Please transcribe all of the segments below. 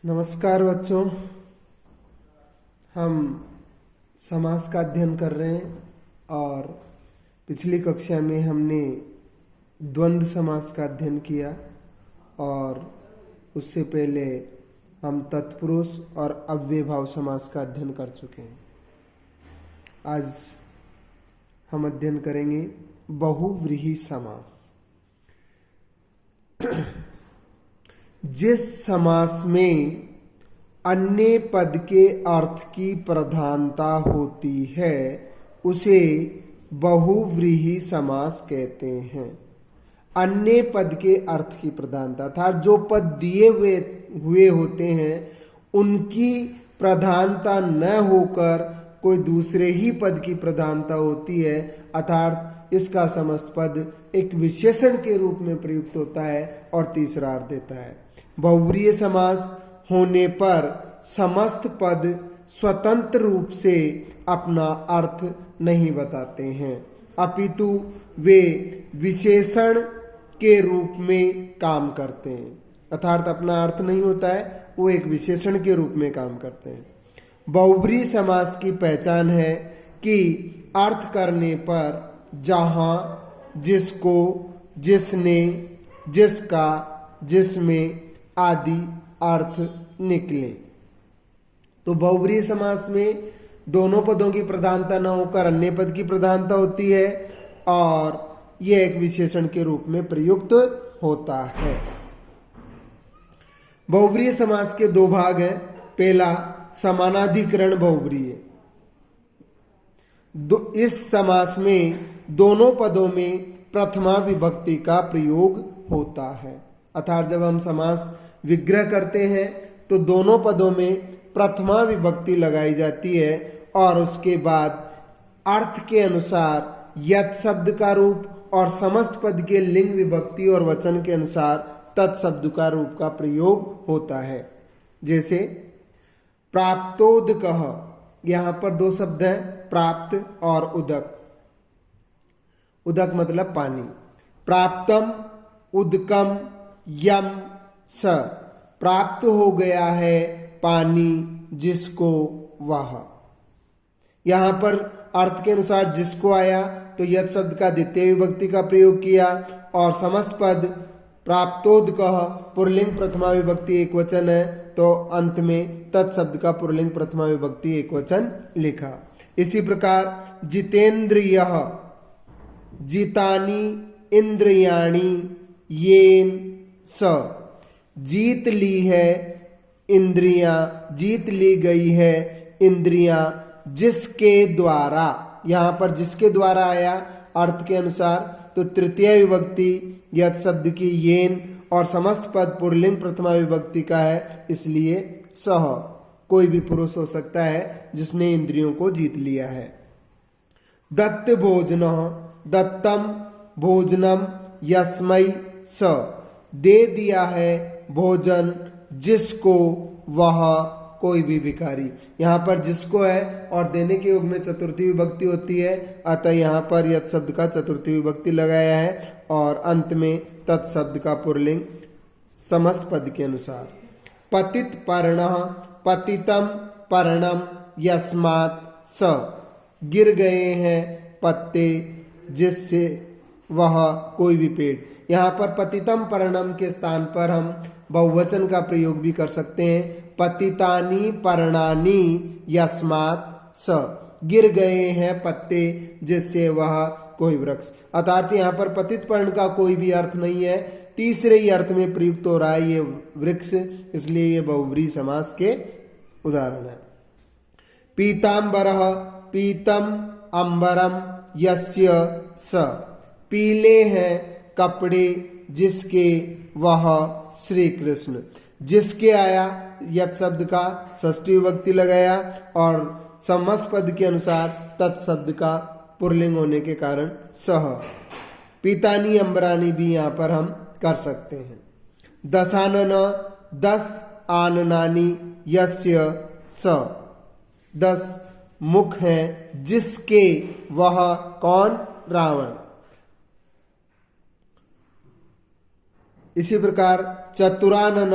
नमस्कार बच्चों, हम समास का अध्ययन कर रहे हैं और पिछली कक्षा में हमने द्वंद्व समास का अध्ययन किया और उससे पहले हम तत्पुरुष और अव्ययभाव समास का अध्ययन कर चुके हैं। आज हम अध्ययन करेंगे बहुव्रीहि समास। जिस समास में अन्य पद के अर्थ की प्रधानता होती है उसे बहुव्रीहि समास कहते हैं। अन्य पद के अर्थ की प्रधानता था जो पद दिए हुए होते हैं उनकी प्रधानता न होकर कोई दूसरे ही पद की प्रधानता होती है, अर्थात इसका समस्त पद एक विशेषण के रूप में प्रयुक्त होता है और तीसरा अर्थ देता है। बहुव्रीहि समास होने पर समस्त पद स्वतंत्र रूप से अपना अर्थ नहीं बताते हैं, अपितु वे विशेषण के रूप में काम करते हैं। अर्थात अपना अर्थ नहीं होता है, वो एक विशेषण के रूप में काम करते हैं। बहुव्रीहि समास की पहचान है कि अर्थ करने पर जहां, जिसको, जिसने, जिसका, जिसमें आदि अर्थ निकले। तो बहुव्रीहि समास में दोनों पदों की प्रधानता न होकर अन्य पद की प्रधानता होती है और यह एक विशेषण के रूप में प्रयुक्त होता है। बहुव्रीहि समास के दो भाग हैं। पहला समानाधिकरण बहुव्रीहि। इस समास में दोनों पदों में प्रथमा विभक्ति का प्रयोग होता है, अर्थात जब हम समास विग्रह करते हैं तो दोनों पदों में प्रथमा विभक्ति लगाई जाती है और उसके बाद अर्थ के अनुसार यत् शब्द का रूप और समस्त पद के लिंग विभक्ति और वचन के अनुसार तत्शब्द का रूप का प्रयोग होता है। जैसे प्राप्तोदकः, यहां पर दो शब्द हैं, प्राप्त और उदक। उदक मतलब पानी। प्राप्तम उदकम यम स, प्राप्त हो गया है पानी जिसको वह। यहां पर अर्थ के अनुसार जिसको आया तो यत् शब्द का द्वितीय विभक्ति का प्रयोग किया और समस्त पद प्राप्तोदकः पुल्लिंग प्रथमा विभक्ति एक वचन है तो अंत में तत्शब्द का पुल्लिंग प्रथमा विभक्ति एक वचन लिखा। इसी प्रकार जितेंद्रियः, जितानि इंद्रियाणि येन स, जीत ली है इंद्रियां, जीत ली गई है इंद्रियां जिसके द्वारा। यहां पर जिसके द्वारा आया अर्थ के अनुसार तो तृतीय विभक्ति यत् शब्द की येन और समस्त पद पुल्लिंग प्रथमा विभक्ति का है, इसलिए सह, कोई भी पुरुष हो सकता है जिसने इंद्रियों को जीत लिया है। दत्त भोजनः, दत्तम भोजनम यस्मै स, दे दिया है भोजन जिसको वह, कोई भी भिखारी। यहाँ पर जिसको है और देने के योग में चतुर्थी विभक्ति होती है, अतः यहाँ पर यत् शब्द का चतुर्थी विभक्ति लगाया है और अंत में तत्शब्द का पुल्लिंग समस्त पद के अनुसार। पतित पर्णः, पतितम पर्णम यस्मात् स, गिर गए हैं पत्ते जिससे वह, कोई भी पेड़। यहाँ पर पतितम पर्णम के स्थान पर हम बहुवचन का प्रयोग भी कर सकते हैं, पतितानि पर्णानि यस्मात् स, गिर गए हैं पत्ते जिससे वह, कोई वृक्ष। अर्थात यहाँ पर पतित पर्ण का कोई भी अर्थ नहीं है, तीसरे ही अर्थ में प्रयुक्त हो रहा है ये वृक्ष, इसलिए ये बहुव्रीहि समास के उदाहरण है। पीतांबरः, पीतम अंबरम यस्य स, पीले हैं कपड़े जिसके वह, श्री कृष्ण। जिसके आया यत् शब्द का षष्ठी विभक्ति लगाया और समस्त पद के अनुसार तत्शब्द का पुल्लिंग होने के कारण सह। पीतानी अंबरानी भी यहाँ पर हम कर सकते हैं। दशानन, दस आननानी यस्य स, 10 मुख हैं जिसके वह, कौन, रावण। इसी प्रकार चतुरानन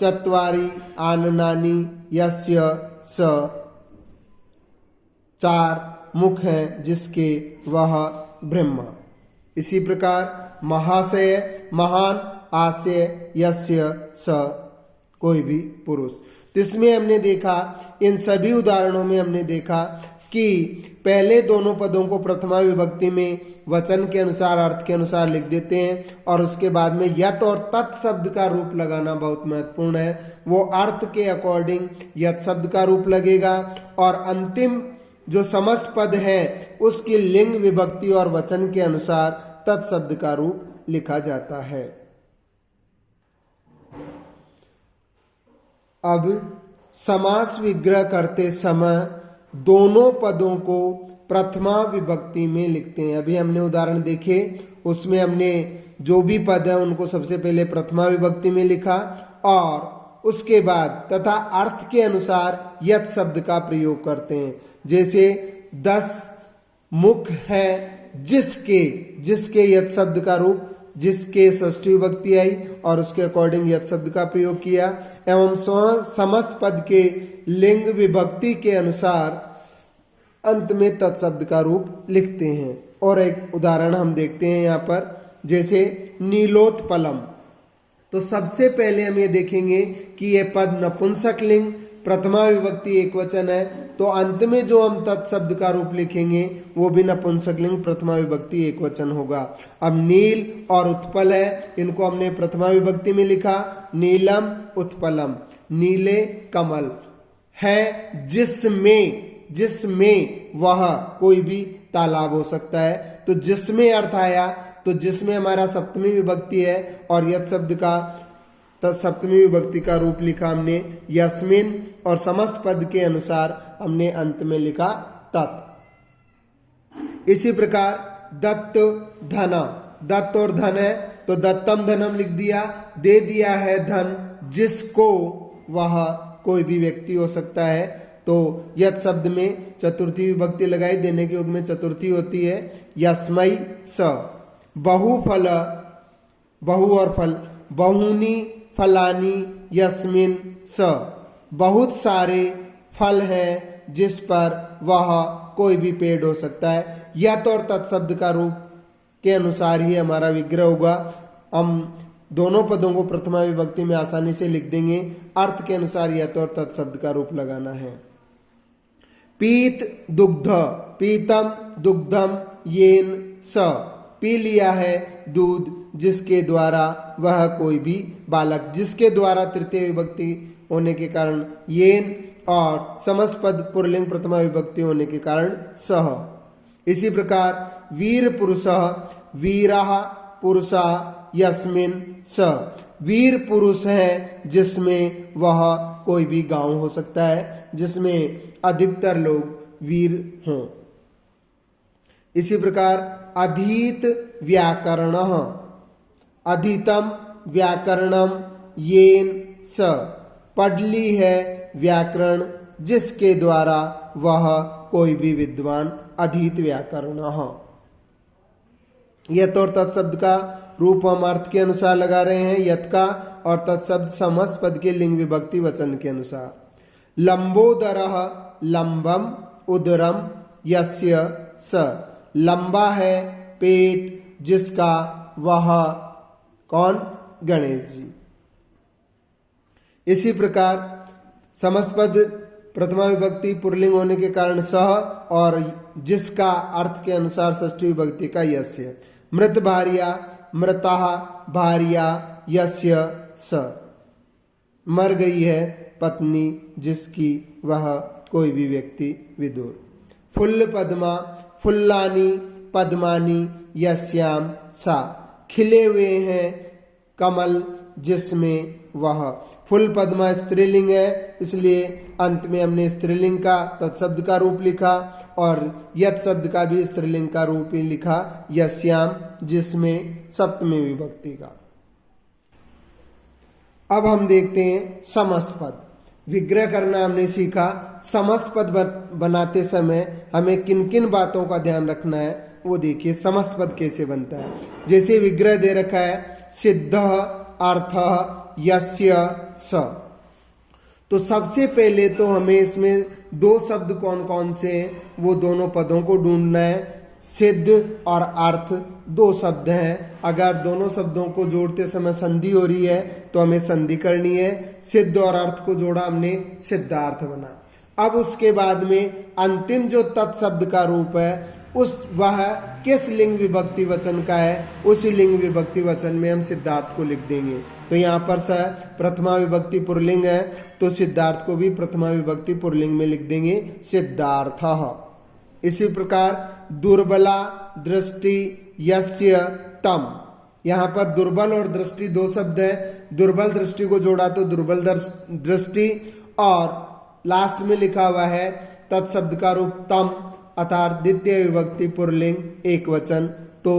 चत्वारि आननानि यस्य स, 4 मुख हैं जिसके वह ब्रह्मा। इसी प्रकार महाशय महान आशय यस्य स, कोई भी पुरुष। तो इसमें हमने देखा, इन सभी उदाहरणों में हमने देखा कि पहले दोनों पदों को प्रथमा विभक्ति में वचन के अनुसार अर्थ के अनुसार लिख देते हैं और उसके बाद में यत और तत् शब्द का रूप लगाना बहुत महत्वपूर्ण है। वो अर्थ के अकॉर्डिंग यत शब्द का रूप लगेगा और अंतिम जो समस्त पद है उसकी लिंग विभक्ति और वचन के अनुसार तत् शब्द का रूप लिखा जाता है। अब समास विग्रह करते समय दोनों पदों को प्रथमा विभक्ति में लिखते हैं। अभी हमने उदाहरण देखे, उसमें हमने जो भी पद है उनको सबसे पहले प्रथमा विभक्ति में लिखा और उसके बाद तथा अर्थ के अनुसार यत शब्द का प्रयोग करते हैं। जैसे 10 मुख है जिसके यत शब्द का रूप, जिसके षष्ठी विभक्ति आई और उसके अकॉर्डिंग यत शब्द का प्रयोग किया, एवं समस्त पद के लिंग विभक्ति के अनुसार अंत में तत्शब्द का रूप लिखते हैं। और एक उदाहरण हम देखते हैं यहाँ पर, जैसे नीलोत्पलम। तो सबसे पहले हम ये देखेंगे कि ये पद नपुंसक लिंग प्रथमा विभक्ति एकवचन है, तो अंत में जो हम तत्शब्द का रूप लिखेंगे वो भी नपुंसक लिंग प्रथमा विभक्ति एकवचन होगा। अब नील और उत्पल है, इनको हमने प्रथमा विभक्ति में लिखा, नीलम उत्पलम, नीले कमल है जिसमें वह, कोई भी तालाब हो सकता है। तो जिसमें अर्थ आया, तो जिसमें हमारा सप्तमी विभक्ति है और यत शब्द का सप्तमी विभक्ति का रूप लिखा हमने यस्मिन और समस्त पद के अनुसार हमने अंत में लिखा तत्। इसी प्रकार दत्त धना, दत्त और धन है तो दत्तम धनम लिख दिया, दे दिया है धन जिसको, वह कोई भी व्यक्ति हो सकता है। तो यत शब्द में चतुर्थी विभक्ति लगाई, देने के योग में चतुर्थी होती है, यस्मै स। बहुफल, बहु और फल, बहुनी फलानी यस्मिन स, बहुत सारे फल हैं जिस पर वह, कोई भी पेड़ हो सकता है। यत और तत्शब्द का रूप के अनुसार ही हमारा विग्रह होगा। हम दोनों पदों को प्रथमा विभक्ति में आसानी से लिख देंगे, अर्थ के अनुसार यत और तत्शब्द का रूप लगाना है। पीत दुग्ध, पीतम दुग्धम येन स, पी लिया है दूध जिसके द्वारा वह, कोई भी बालक, जिसके द्वारा तृतीय विभक्ति होने के कारण येन और समस्त पद पुरलिंग प्रथमा विभक्ति होने के कारण सह। इसी प्रकार वीर पुरुषः, वीरः पुरुषः यस्मिन स, वीर पुरुष है जिसमें वह, कोई भी गांव हो सकता है जिसमें अधिकतर लोग वीर हों। इसी प्रकार अधीत व्याकरणः, अधीतम व्याकरणम येन स, पढ़ ली है व्याकरण जिसके द्वारा वह, कोई भी विद्वान, अधीत व्याकरणः। यत और तत्शब्द का रूप हम अर्थ के अनुसार लगा रहे हैं, यत का और तत्शब्द समस्त पद के लिंग विभक्ति वचन के अनुसार। लंबोदरः लंबम उदरम यस्य स, लंबा है पेट जिसका वह, कौन, गणेश जी। इसी प्रकार समस्त पद प्रथमा विभक्ति पुरलिंग होने के कारण सह और जिसका अर्थ के अनुसार षष्ठी विभक्ति का यस्य। मृत भार्या मृतः भार्या यस्य स, मर गई है पत्नी जिसकी वह, कोई भी व्यक्ति विदुर। फुल्ल पद्मा फुल्लानी पद्मानी यस्याम सा, खिले हुए हैं कमल जिसमें वह। फुल पद्मा स्त्रीलिंग है, इसलिए अंत में हमने स्त्रीलिंग का तत्शब्द का रूप लिखा और यत शब्द का भी स्त्रीलिंग का रूप ही लिखा, यस्याम जिसमें सप्तमी विभक्ति का। अब हम देखते हैं समस्त पद। विग्रह करना हमने सीखा, समस्त पद बनाते समय हमें किन किन बातों का ध्यान रखना है वो देखिए। समस्त पद कैसे बनता है, जैसे विग्रह दे रखा है सिद्ध अर्थः यस्य स। तो सबसे पहले तो हमें इसमें दो शब्द कौन कौन से हैं वो दोनों पदों को ढूंढना है। सिद्ध और अर्थ दो शब्द हैं। अगर दोनों शब्दों को जोड़ते समय संधि हो रही है तो हमें संधि करनी है। सिद्ध और अर्थ को जोड़ा हमने, सिद्धार्थ बना। अब उसके बाद में अंतिम जो तत्शब्द का रूप है वह किस लिंग विभक्ति वचन का है, उसी लिंग विभक्ति वचन में हम सिद्धार्थ को लिख देंगे। तो यहाँ पर प्रथमा विभक्ति पुल्लिंग है तो सिद्धार्थ को भी प्रथमा विभक्ति पुल्लिंग में लिख देंगे, सिद्धार्थः। इसी प्रकार दुर्बला दृष्टि यस्य तम। यहाँ पर दुर्बल और दृष्टि दो शब्द है। दुर्बल दृष्टि को जोड़ा तो दुर्बल दृष्टि, और लास्ट में लिखा हुआ है तत्शब्द का रूप तम, अर्थात द्वितीय विभक्ति पुल्लिंग एक वचन। तो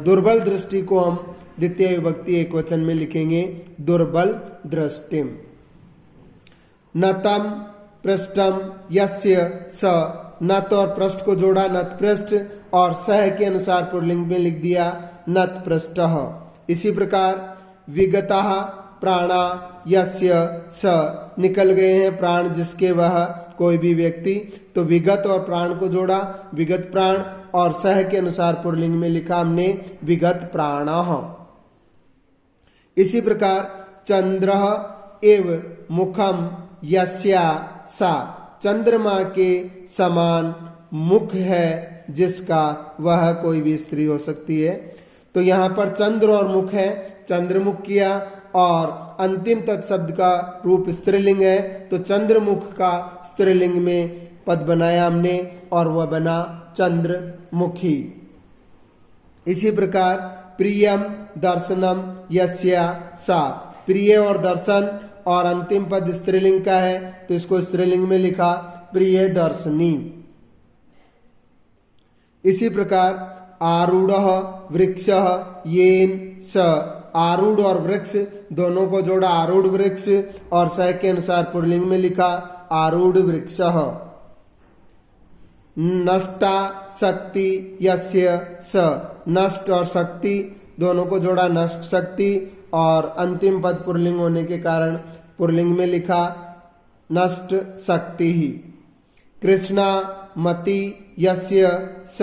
दुर्बल दृष्टि को हम द्वितीय विभक्ति एक वचन में लिखेंगे, दुर्बल दृष्टिम। नतम पृष्ठम यस्य स। नत और पृष्ठ को जोड़ा, नत पृष्ठ, और सह के अनुसार पुल्लिंग में लिख दिया, नत पृष्ठः। इसी प्रकार विगतः प्राणा यस्य स। निकल गए हैं प्राण जिसके वह कोई भी व्यक्ति, तो विगत और प्राण को जोड़ा, विगत प्राण, और सह के अनुसार पुल्लिंग में लिखा हमने, विगत प्राणः। इसी प्रकार चंद्रः एव मुखम यस्या सा। चंद्रमा के समान मुख है जिसका वह कोई भी स्त्री हो सकती है। तो यहाँ पर चंद्र और मुख है, चंद्रमुख किया, और अंतिम तत्शब्द का रूप स्त्रीलिंग है तो चंद्रमुख का स्त्रीलिंग में पद बनाया हमने और वह बना चंद्रमुखी। इसी प्रकार प्रियम दर्शनम यस्या सा। प्रिय और दर्शन, और अंतिम पद स्त्रीलिंग का है तो इसको स्त्रीलिंग में लिखा, प्रिय दर्शनी। इसी प्रकार आरूढ़ वृक्षः येन स। आरूढ़ और वृक्ष दोनों को जोड़ा, आरूढ़ वृक्ष, और स के अनुसार पुल्लिंग में लिखा, आरूढ़ वृक्षः। नष्टा शक्ति यस्य स। नष्ट और शक्ति दोनों को जोड़ा, नष्ट शक्ति, और अंतिम पद पुल्लिंग होने के कारण पुल्लिंग में लिखा, नष्ट शक्ति ही। कृष्णा मति यस्य स।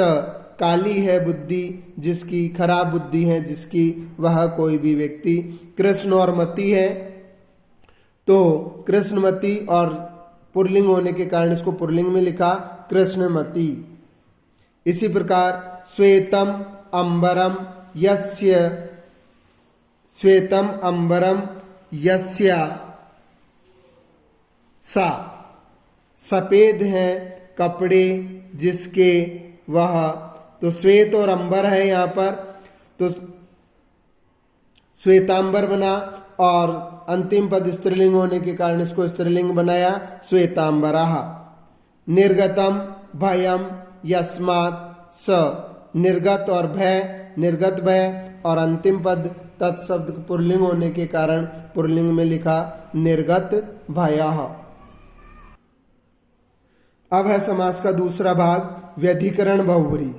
काली है बुद्धि जिसकी, खराब बुद्धि है जिसकी, वह कोई भी व्यक्ति। कृष्ण और मति है तो कृष्णमति, और पुल्लिंग होने के कारण इसको पुल्लिंग में लिखा, कृष्णमति। इसी प्रकार श्वेतम अंबरम यस्य। श्वेतम अंबरम यस्या सा। सफेद हैं कपड़े जिसके वह। तो श्वेत और अंबर है यहाँ पर, तो श्वेतांबर बना, और अंतिम पद स्त्रीलिंग होने के कारण इसको स्त्रीलिंग बनाया, श्वेतांबरः। निर्गतम भयम यस्मात् स। निर्गत और भय, निर्गत भय, और अंतिम पद तत्शब्द पुल्लिंग होने के कारण पुल्लिंग में लिखा, निर्गत भयः। अब है समास का दूसरा भाग, व्यधिकरण बहुब्री।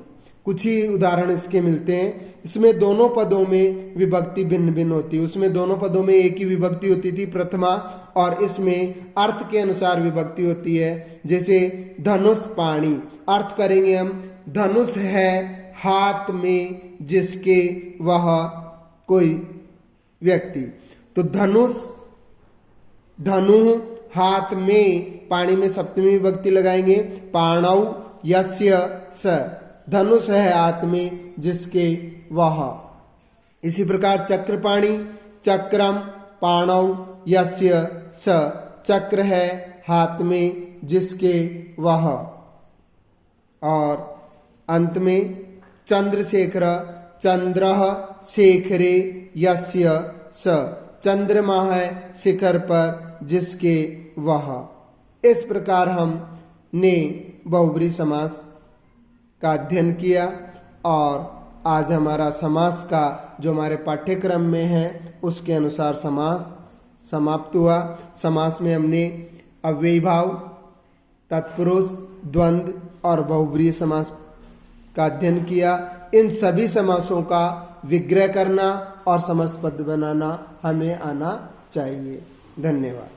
कुछ ही उदाहरण इसके मिलते हैं। इसमें दोनों पदों में विभक्ति भिन्न भिन्न होती है। उसमें दोनों पदों में एक ही विभक्ति होती थी, प्रथमा, और इसमें अर्थ के अनुसार विभक्ति होती है। जैसे धनुष पाणी, अर्थ करेंगे हम, धनुष है हाथ में जिसके वह कोई व्यक्ति। तो धनुष, धनु, हाथ में, पाणी में सप्तमी विभक्ति लगाएंगे, पाणौ यस्य स। धनुष है हाथ में जिसके वह। इसी प्रकार चक्रपाणी, चक्रम पाणौ यस्य स। चक्र है हाथ में जिसके वह। और अंत में चंद्रशेखर, चंद्रः शेखरे यस्य स। चंद्रमा है शिखर पर जिसके वह। इस प्रकार हमने बहुब्री समास का अध्ययन किया, और आज हमारा समास का जो हमारे पाठ्यक्रम में है उसके अनुसार समास समाप्त हुआ। समास में हमने अव्ययी भाव, तत्पुरुष, द्वंद्व और बहुब्रीहि समास का अध्ययन किया। इन सभी समासों का विग्रह करना और समस्त पद बनाना हमें आना चाहिए। धन्यवाद।